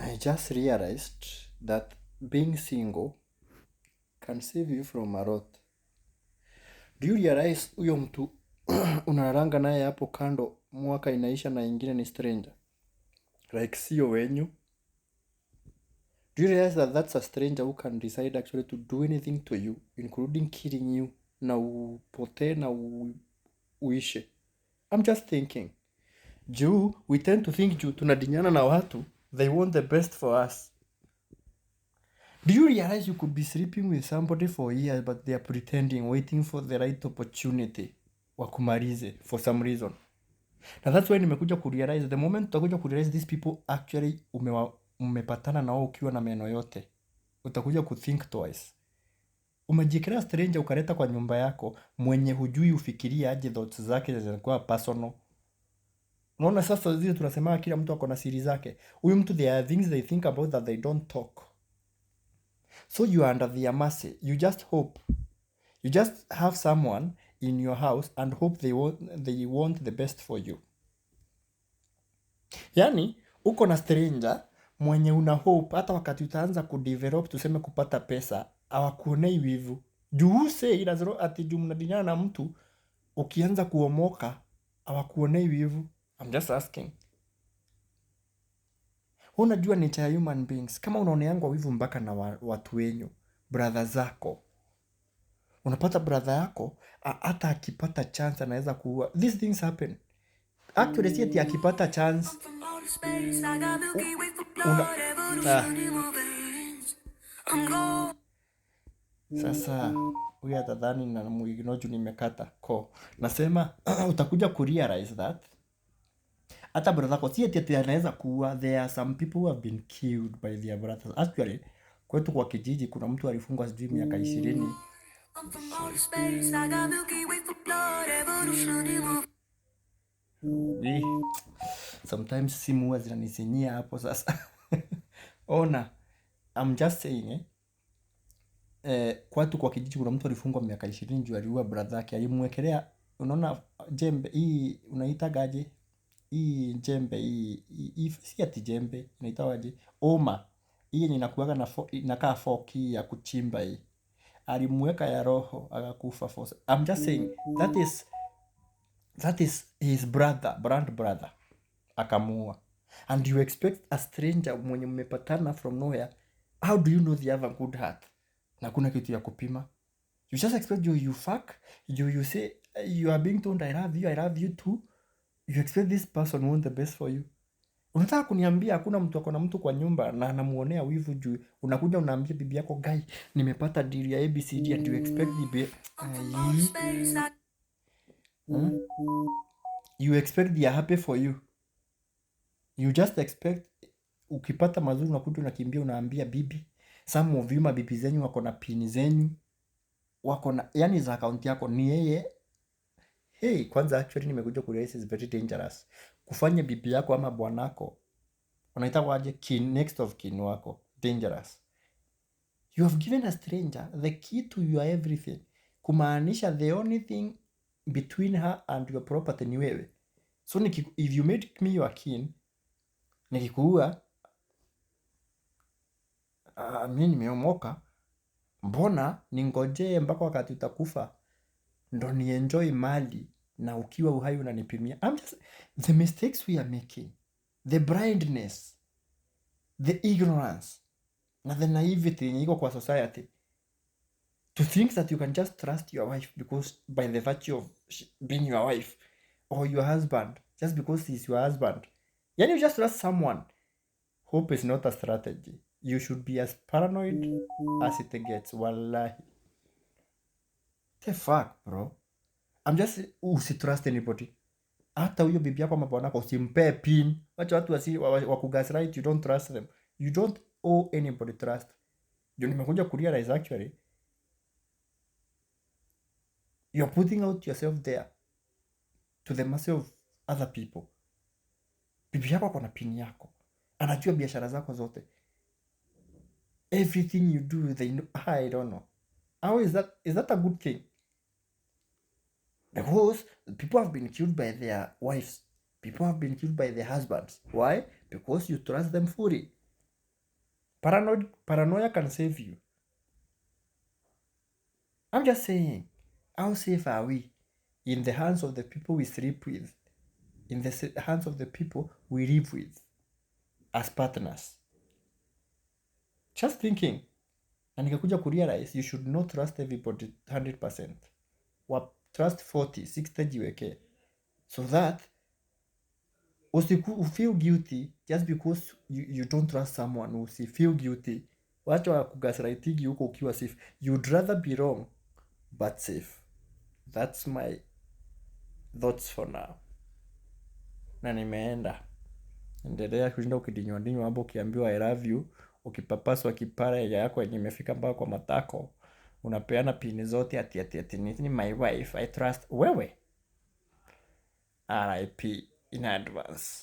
I just realized that being single can save you from a lot. Do you realize huyo mtu unalalanga naye hapo kando, mwaka inaisha na ingine ni stranger? Like sio wenyu. Do you realize that that's a stranger who can decide actually to do anything to you, including killing you, na upotee na uishe? I'm just thinking. Juu, we tend to think juu tunadinyana na watu, they want the best for us. Do you realize you could be sleeping with somebody for years but they are pretending, waiting for the right opportunity wakumalize for some reason? Na that's why nimekuja kurealize, the moment utakuja kurealize these people actually umepatana nao ukiwa na meno yote, utakuja kuthink twice. Umejikelea stranger ukaleta kwa nyumba yako mwenye hujui ufikiria aje, thoughts zake zinakuwa personal. Unaona sasa zile tunasema kila mtu ako na siri zake. Huyu mtu there are things they think about that they don't talk. So you are under their mercy. You just hope. You just have someone in your house and hope they want the best for you. Yani, uko na stranger mwenye una hope hata wakati utaanza kudevelop, tuseme kupata pesa, hawakuonei wivu. Juu say ati juu mnadinyana na mtu ukianza kuomoka hawakuonei wivu. I'm just asking. Unajua nature ya human beings, kama unaoneangwa wivu mpaka na watu wenyu, brother zako. Unapata brother yako hata akipata chance anaweza kuua. These things happen. Actually si ati akipata chance sasa huyu atadhani na muignoju nimekata ko. Nasema utakuja kurealize that hata brother yako si ati anaweza kuua. There are some people who have been killed by their brothers. Actually kwetu kwa kijiji kuna mtu alifungwa sijui miaka 20. Sometimes simu huwa zinanizinyia hapo sasa. Ona, I'm just saying kwetu kwa kijiji kuna mtu alifungwa miaka 20 juu aliua brother yake. Alimwekelea, unaona jembe hii unaitagaje? Hii jembe hii si ati jembe, inaitwaje? Oma. Hii yenye inakuaga na inakaa fork ya kuchimba hii. Alimweka ya roho akakufa for. I'm just saying that is his brother akamuua. And you expect a stranger mwenye mmepatana from nowhere, how do you know they have a good heart? Na kuna kitu ya kupima. You just expect you fuck, you say you are being told I love you too. You expect this person want the best for you. Unataka kuniambia hakuna mtu akona mtu kwa nyumba na anamuonea wivu juu unakuja unaambia bibi yako guy nimepata deal ya ABCD and you expect you expect they are happy for you. You just expect ukipata mazuri unakuja unakimbia unaambia bibi. Some of you mabibi zenyu wako na pin zenyu, wako na yani za account yako ni yeye. Hey, kwanza actually nimekuja kurealize is very dangerous. Kufanya bibi yako ama bwanako unaita waje next of kin wako, dangerous. You have given a stranger the key to your everything. Kumaanisha the only thing between her and your property ni wewe. So if you made me your kin, nikikuua mimi nimeomoka, mbona ningojee mpaka wakati utakufa ndo ni enjoy mali na ukiwa uhai unanipimia? The mistakes we are making, the blindness, the ignorance na the naivety yenye iko kwa society to think that you can just trust your wife because by the virtue of being your wife, or your husband just because he's your husband. Yani you just trust someone. Hope is not a strategy. You should be as paranoid as it gets. Wallahi. The fuck bro. I'm just usitrust anybody. Hata huyo bibi yako ama bwanako usimpe pin. Wacha watu wakugaslight, you don't trust them. You don't owe anybody trust. Ndio nimekuja kurealize actually you're putting out yourself there to the mercy of other people. Bibi yako ako na pin yako, anajua biashara zako zote, everything you do they know. I don't know how is that a good thing? Because people have been killed by their wives, people have been killed by their husbands. Why? Because you trust them fully. Paranoia can save you. I'm just saying, how safe are we in the hands of the people we sleep with, in the hands of the people we live with as partners? Just thinking. Na nikakuja kurealize you should not trust everybody 100%. Wa trust 40, 60 jiweke. So that feel guilty just because you don't trust someone. Feel guilty. Wacha wa kugaslightigi huko ukiwa safe. You'd rather be wrong but safe. That's my thoughts for now. Na nimeenda. Endelea kushinda ukidinywa hapo ukiambiwa I love you, ukipapaswa kipara yako yenye imefika mpaka kwa matako. Unapeana pini zote ati ni my wife, I trust wewe. RIP in advance.